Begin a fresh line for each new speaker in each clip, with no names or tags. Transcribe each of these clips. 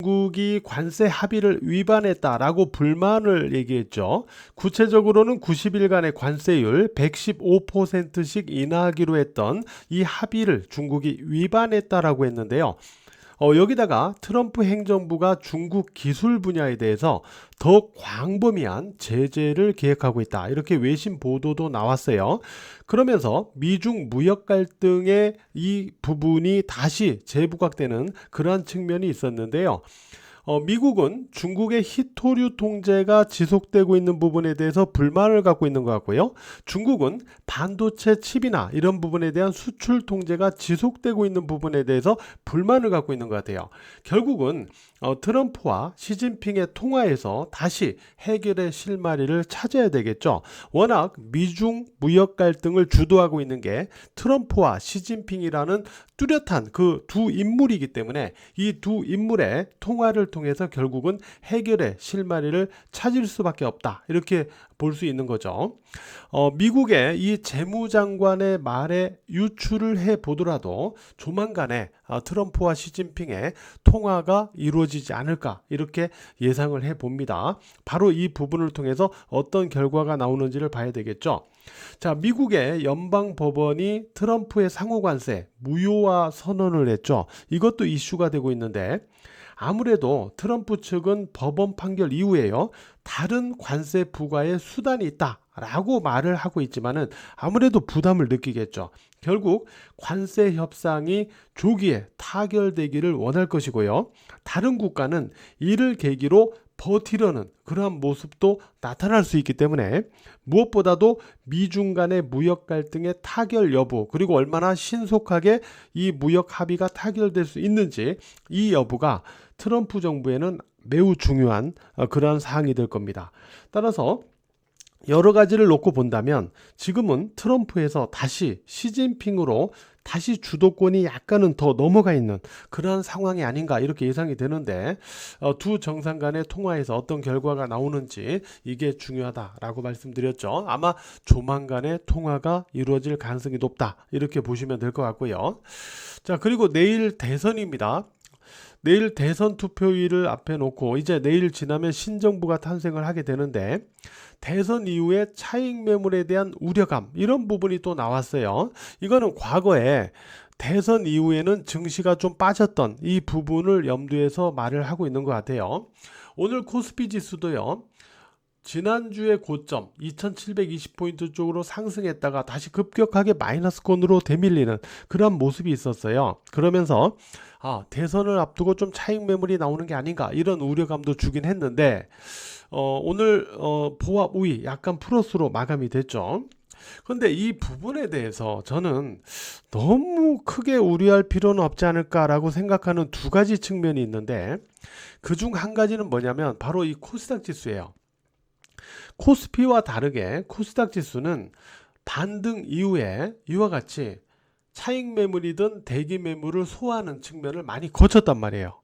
중국이 관세 합의를 위반했다라고 불만을 얘기했죠. 구체적으로는 90일간의 관세율 115%씩 인하하기로 했던 이 합의를 중국이 위반했다라고 했는데요. 여기다가 트럼프 행정부가 중국 기술 분야에 대해서 더 광범위한 제재를 계획하고 있다. 이렇게 외신 보도도 나왔어요. 그러면서 미중 무역 갈등의 이 부분이 다시 재부각되는 그러한 측면이 있었는데요. 미국은 중국의 희토류 통제가 지속되고 있는 부분에 대해서 불만을 갖고 있는 것 같고요. 중국은 반도체 칩이나 이런 부분에 대한 수출 통제가 지속되고 있는 부분에 대해서 불만을 갖고 있는 것 같아요. 결국은 트럼프와 시진핑의 통화에서 다시 해결의 실마리를 찾아야 되겠죠. 워낙 미중 무역 갈등을 주도하고 있는 게 트럼프와 시진핑이라는 뚜렷한 그 두 인물이기 때문에 이 두 인물의 통화를 통해서 결국은 해결의 실마리를 찾을 수밖에 없다. 이렇게 볼 수 있는 거죠. 미국의 이 재무장관의 말에 유추를 해 보더라도 조만간에 트럼프와 시진핑의 통화가 이루어지지 않을까 이렇게 예상을 해 봅니다. 바로 이 부분을 통해서 어떤 결과가 나오는지를 봐야 되겠죠. 자, 미국의 연방법원이 트럼프의 상호관세 무효화 선언을 했죠. 이것도 이슈가 되고 있는데 아무래도 트럼프 측은 법원 판결 이후에요, 다른 관세 부과의 수단이 있다 라고 말을 하고 있지만은 아무래도 부담을 느끼겠죠. 결국 관세 협상이 조기에 타결되기를 원할 것이고요. 다른 국가는 이를 계기로 버티려는 그러한 모습도 나타날 수 있기 때문에 무엇보다도 미중 간의 무역 갈등의 타결 여부, 그리고 얼마나 신속하게 이 무역 합의가 타결될 수 있는지, 이 여부가 트럼프 정부에는 매우 중요한 그러한 사항이 될 겁니다. 따라서 여러 가지를 놓고 본다면 지금은 트럼프에서 다시 시진핑으로 다시 주도권이 약간은 더 넘어가 있는 그러한 상황이 아닌가 이렇게 예상이 되는데, 두 정상 간의 통화에서 어떤 결과가 나오는지 이게 중요하다라고 말씀드렸죠. 아마 조만간에 통화가 이루어질 가능성이 높다 이렇게 보시면 될 것 같고요. 자, 그리고 내일 대선입니다. 내일 대선 투표일을 앞에 놓고 이제 내일 지나면 신정부가 탄생을 하게 되는데, 대선 이후에 차익 매물에 대한 우려감, 이런 부분이 또 나왔어요. 이거는 과거에 대선 이후에는 증시가 좀 빠졌던 이 부분을 염두에서 말을 하고 있는 것 같아요. 오늘 코스피 지수도요, 지난주의 고점 2720포인트 쪽으로 상승했다가 다시 급격하게 마이너스권으로 되밀리는 그런 모습이 있었어요. 그러면서 대선을 앞두고 좀 차익 매물이 나오는 게 아닌가 이런 우려감도 주긴 했는데, 오늘 보합 우위 약간 플러스로 마감이 됐죠. 그런데 이 부분에 대해서 저는 너무 크게 우려할 필요는 없지 않을까라고 생각하는 두 가지 측면이 있는데, 그중 한 가지는 뭐냐면 바로 이 코스닥 지수예요. 코스피와 다르게 코스닥 지수는 반등 이후에 이와 같이 차익 매물이든 대기 매물을 소화하는 측면을 많이 거쳤단 말이에요.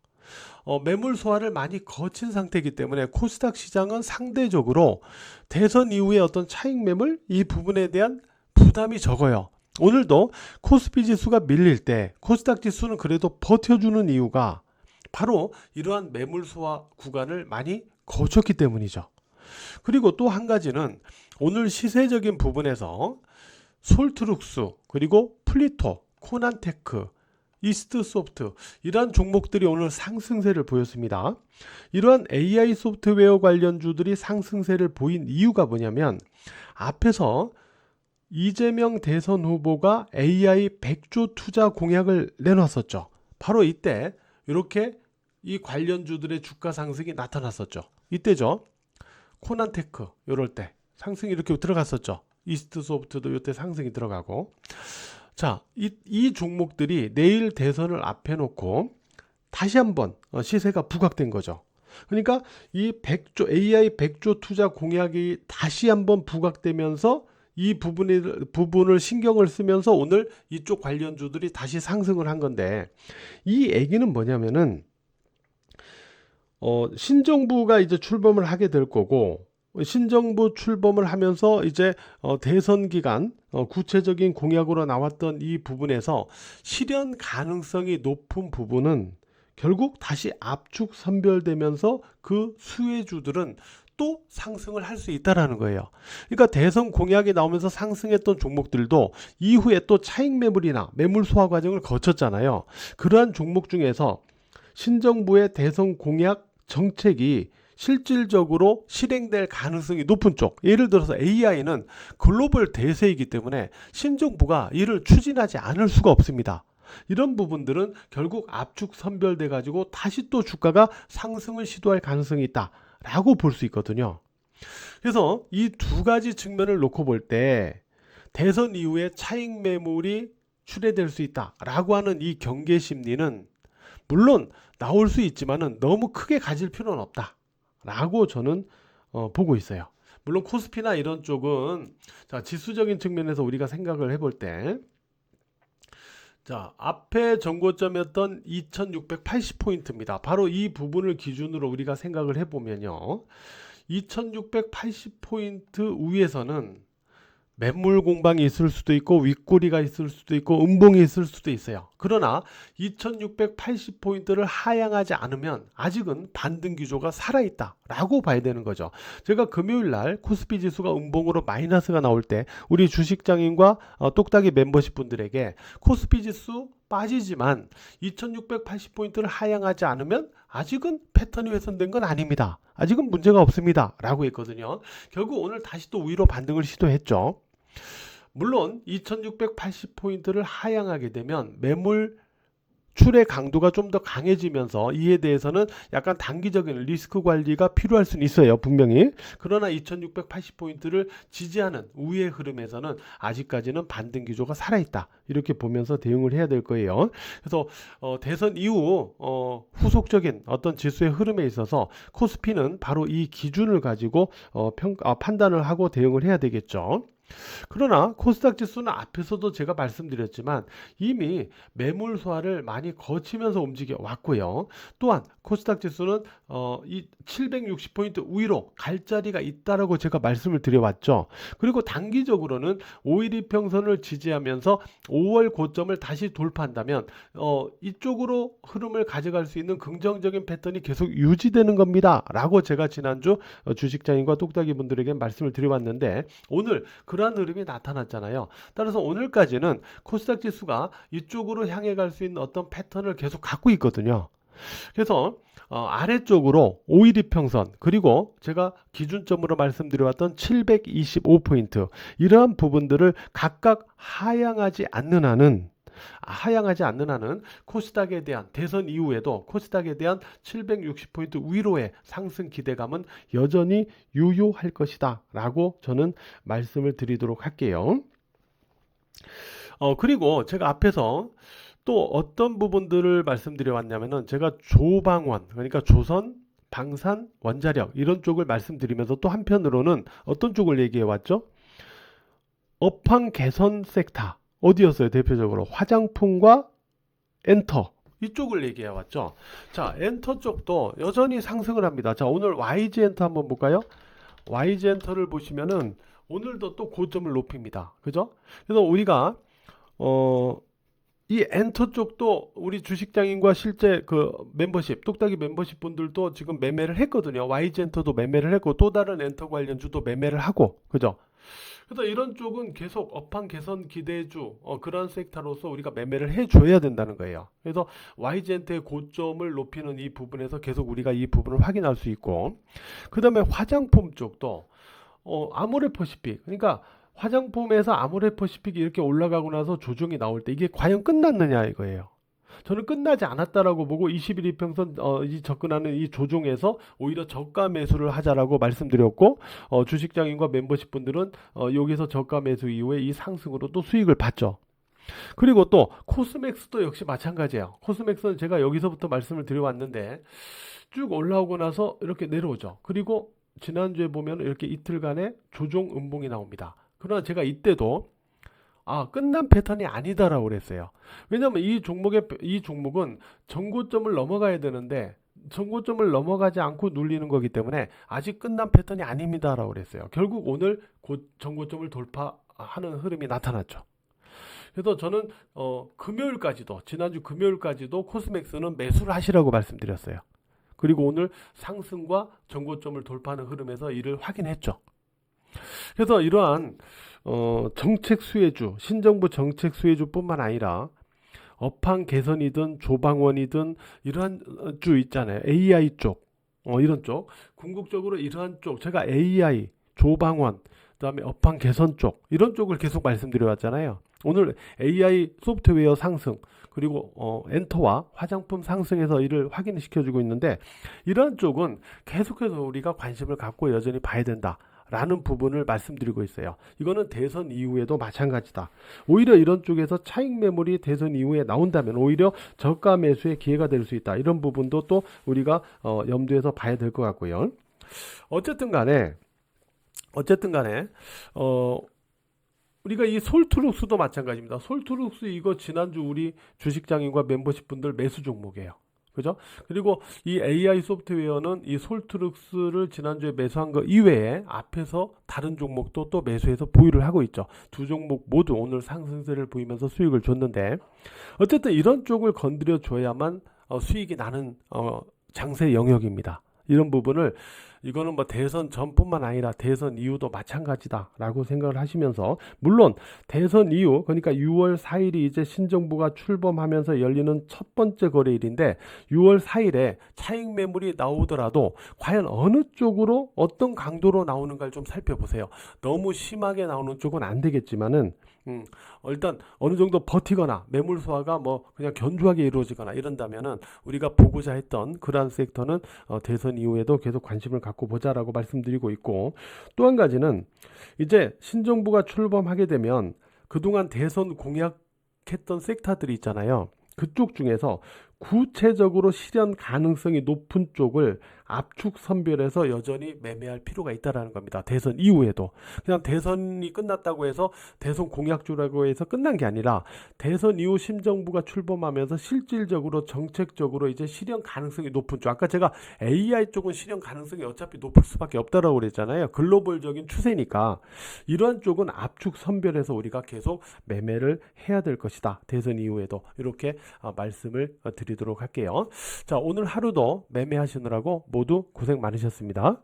매물 소화를 많이 거친 상태이기 때문에 코스닥 시장은 상대적으로 대선 이후에 어떤 차익 매물 이 부분에 대한 부담이 적어요. 오늘도 코스피 지수가 밀릴 때 코스닥 지수는 그래도 버텨주는 이유가 바로 이러한 매물 소화 구간을 많이 거쳤기 때문이죠. 그리고 또 한 가지는 오늘 시세적인 부분에서 솔트룩스, 그리고 플리토, 코난테크, 이스트소프트, 이러한 종목들이 오늘 상승세를 보였습니다. 이러한 AI 소프트웨어 관련주들이 상승세를 보인 이유가 뭐냐면, 앞에서 이재명 대선 후보가 AI 100조 투자 공약을 내놨었죠. 바로 이때 이렇게 이 관련주들의 주가 상승이 나타났었죠. 이때죠. 코난테크 이럴 때 상승이 이렇게 들어갔었죠. 이스트소프트도 이때 상승이 들어가고. 자, 이 종목들이 내일 대선을 앞에 놓고 다시 한번 시세가 부각된 거죠. 그러니까 이 100조 AI 100조 투자 공약이 다시 한번 부각되면서 이 부분을 신경을 쓰면서 오늘 이쪽 관련주들이 다시 상승을 한 건데, 이 얘기는 뭐냐면은 신정부가 이제 출범을 하게 될 거고, 신정부 출범을 하면서 이제 대선 기간 구체적인 공약으로 나왔던 이 부분에서 실현 가능성이 높은 부분은 결국 다시 압축 선별되면서 그 수혜주들은 또 상승을 할 수 있다라는 거예요. 그러니까 대선 공약이 나오면서 상승했던 종목들도 이후에 또 차익 매물이나 매물 소화 과정을 거쳤잖아요. 그러한 종목 중에서 신정부의 대선 공약 정책이 실질적으로 실행될 가능성이 높은 쪽, 예를 들어서 AI는 글로벌 대세이기 때문에 신정부가 이를 추진하지 않을 수가 없습니다. 이런 부분들은 결국 압축 선별돼 가지고 다시 또 주가가 상승을 시도할 가능성이 있다라고 볼 수 있거든요. 그래서 이 두 가지 측면을 놓고 볼 때 대선 이후에 차익 매물이 출회될 수 있다라고 하는 이 경계 심리는 물론 나올 수 있지만은 너무 크게 가질 필요는 없다라고 저는 보고 있어요. 물론 코스피나 이런 쪽은 자, 지수적인 측면에서 우리가 생각을 해볼 때 자, 앞에 전고점이었던 2680포인트입니다. 바로 이 부분을 기준으로 우리가 생각을 해보면요. 2680포인트 위에서는 매물 공방이 있을 수도 있고 윗꼬리가 있을 수도 있고 음봉이 있을 수도 있어요. 그러나 2680포인트를 하향하지 않으면 아직은 반등 기조가 살아있다 라고 봐야 되는 거죠. 제가 금요일날 코스피 지수가 음봉으로 마이너스가 나올 때 우리 주식장인과 똑딱이 멤버십 분들에게 코스피 지수 빠지지만 2680포인트를 하향하지 않으면 아직은 패턴이 훼손된 건 아닙니다. 아직은 문제가 없습니다 라고 했거든요. 결국 오늘 다시 또 위로 반등을 시도했죠. 물론 2680포인트를 하향하게 되면 매물 출의 강도가 좀 더 강해지면서 이에 대해서는 약간 단기적인 리스크 관리가 필요할 수는 있어요. 분명히. 그러나 2680포인트를 지지하는 우위의 흐름에서는 아직까지는 반등 기조가 살아있다. 이렇게 보면서 대응을 해야 될 거예요. 그래서 대선 이후 후속적인 어떤 지수의 흐름에 있어서 코스피는 바로 이 기준을 가지고 판단을 하고 대응을 해야 되겠죠. 그러나 코스닥 지수는 앞에서도 제가 말씀드렸지만 이미 매물 소화를 많이 거치면서 움직여 왔고요. 또한 코스닥 지수는 이 760포인트 위로 갈 자리가 있다라고 제가 말씀을 드려왔죠. 그리고 단기적으로는 5일 이평선을 지지하면서 5월 고점을 다시 돌파한다면 이쪽으로 흐름을 가져갈 수 있는 긍정적인 패턴이 계속 유지되는 겁니다 라고 제가 지난주 주식장인과 똑딱이 분들에게 말씀을 드려왔는데 오늘 그러한 흐름이 나타났잖아요. 따라서 오늘까지는 코스닥 지수가 이쪽으로 향해 갈 수 있는 어떤 패턴을 계속 갖고 있거든요. 그래서 아래쪽으로 5일 이평선 그리고 제가 기준점으로 말씀드려왔던 725포인트 이러한 부분들을 각각 하향하지 않는 한은 코스닥에 대한 대선 이후에도 코스닥에 대한 760포인트 위로의 상승 기대감은 여전히 유효할 것이다 라고 저는 말씀을 드리도록 할게요. 그리고 제가 앞에서 또 어떤 부분들을 말씀드려 왔냐면은 제가 조방원 그러니까 조선 방산 원자력 이런 쪽을 말씀드리면서 또 한편으로는 어떤 쪽을 얘기해 왔죠? 업황 개선 섹터 어디였어요? 대표적으로 화장품과 엔터 이쪽을 얘기해 왔죠. 자, 엔터 쪽도 여전히 상승을 합니다. 자, 오늘 YG 엔터 한번 볼까요? YG 엔터를 보시면은 오늘도 또 고점을 높입니다. 그죠? 그래서 우리가 이 엔터 쪽도 우리 주식장인과 실제 그 멤버십, 똑딱이 멤버십 분들도 지금 매매를 했거든요. YG 엔터도 매매를 했고 또 다른 엔터 관련주도 매매를 하고 그죠? 그래서 이런 쪽은 계속 업황 개선 기대주 그런 섹터로서 우리가 매매를 해줘야 된다는 거예요. 그래서 YG엔터의 고점을 높이는 이 부분에서 계속 우리가 이 부분을 확인할 수 있고 그 다음에 화장품 쪽도 아모레퍼시픽 그러니까 화장품에서 아모레퍼시픽이 이렇게 올라가고 나서 조정이 나올 때 이게 과연 끝났느냐 이거예요. 저는 끝나지 않았다라고 보고 21 이평선 접근하는 이 조종에서 오히려 저가 매수를 하자라고 말씀드렸고 주식장인과 멤버십 분들은 여기서 저가 매수 이후에 이 상승으로 또 수익을 봤죠. 그리고 또 코스맥스도 역시 마찬가지예요. 코스맥스는 제가 여기서부터 말씀을 드려왔는데 쭉 올라오고 나서 이렇게 내려오죠. 그리고 지난주에 보면 이렇게 이틀간의 조종 음봉이 나옵니다. 그러나 제가 이때도 끝난 패턴이 아니다라고 그랬어요. 왜냐하면 이 종목은 전고점을 넘어가야 되는데 전고점을 넘어가지 않고 눌리는 거기 때문에 아직 끝난 패턴이 아닙니다라고 그랬어요. 결국 오늘 곧 전고점을 돌파하는 흐름이 나타났죠. 그래서 저는 금요일까지도 지난주 금요일까지도 코스맥스는 매수를 하시라고 말씀드렸어요. 그리고 오늘 상승과 전고점을 돌파하는 흐름에서 이를 확인했죠. 그래서 이러한 정책 수혜주, 신정부 정책 수혜주뿐만 아니라 업황 개선이든 조방원이든 이러한 주 있잖아요. AI 쪽, 이런 쪽, 궁극적으로 이러한 쪽, 제가 AI, 조방원, 그다음에 업황 개선 쪽 이런 쪽을 계속 말씀드려왔잖아요. 오늘 AI 소프트웨어 상승 그리고 엔터와 화장품 상승에서 이를 확인시켜주고 있는데 이러한 쪽은 계속해서 우리가 관심을 갖고 여전히 봐야 된다. 라는 부분을 말씀드리고 있어요. 이거는 대선 이후에도 마찬가지다. 오히려 이런 쪽에서 차익 매물이 대선 이후에 나온다면 오히려 저가 매수의 기회가 될 수 있다. 이런 부분도 또 우리가 염두에서 봐야 될 것 같고요. 어쨌든 간에 우리가 이 솔트룩스도 마찬가지입니다. 솔트룩스 이거 지난주 우리 주식장인과 멤버십 분들 매수 종목이에요. 그죠? 그리고 이 AI 소프트웨어는 이 솔트룩스를 지난주에 매수한 거 이외에 앞에서 다른 종목도 또 매수해서 보유를 하고 있죠. 두 종목 모두 오늘 상승세를 보이면서 수익을 줬는데 어쨌든 이런 쪽을 건드려 줘야만 수익이 나는 장세 영역입니다. 이런 부분을 이거는 뭐 대선 전뿐만 아니라 대선 이후도 마찬가지다라고 생각을 하시면서 물론 대선 이후 그러니까 6월 4일이 이제 신정부가 출범하면서 열리는 첫 번째 거래일인데 6월 4일에 차익 매물이 나오더라도 과연 어느 쪽으로 어떤 강도로 나오는가를 좀 살펴보세요. 너무 심하게 나오는 쪽은 안 되겠지만은 일단 어느 정도 버티거나 매물 소화가 뭐 그냥 견조하게 이루어지거나 이런다면은 우리가 보고자 했던 그러한 섹터는 대선 이후에도 계속 관심을 갖고 보자라고 말씀드리고 있고 또 한 가지는 이제 신정부가 출범하게 되면 그동안 대선 공약했던 섹터들이 있잖아요. 그쪽 중에서 구체적으로 실현 가능성이 높은 쪽을 압축 선별해서 여전히 매매할 필요가 있다는 겁니다. 대선 이후에도. 그냥 대선이 끝났다고 해서 대선 공약주라고 해서 끝난 게 아니라 대선 이후 신정부가 출범하면서 실질적으로 정책적으로 이제 실현 가능성이 높은 쪽. 아까 제가 AI 쪽은 실현 가능성이 어차피 높을 수밖에 없다라고 그랬잖아요. 글로벌적인 추세니까. 이러한 쪽은 압축 선별해서 우리가 계속 매매를 해야 될 것이다. 대선 이후에도. 이렇게 말씀을 드리도록 할게요. 자, 오늘 하루도 매매하시느라고 모두 고생 많으셨습니다.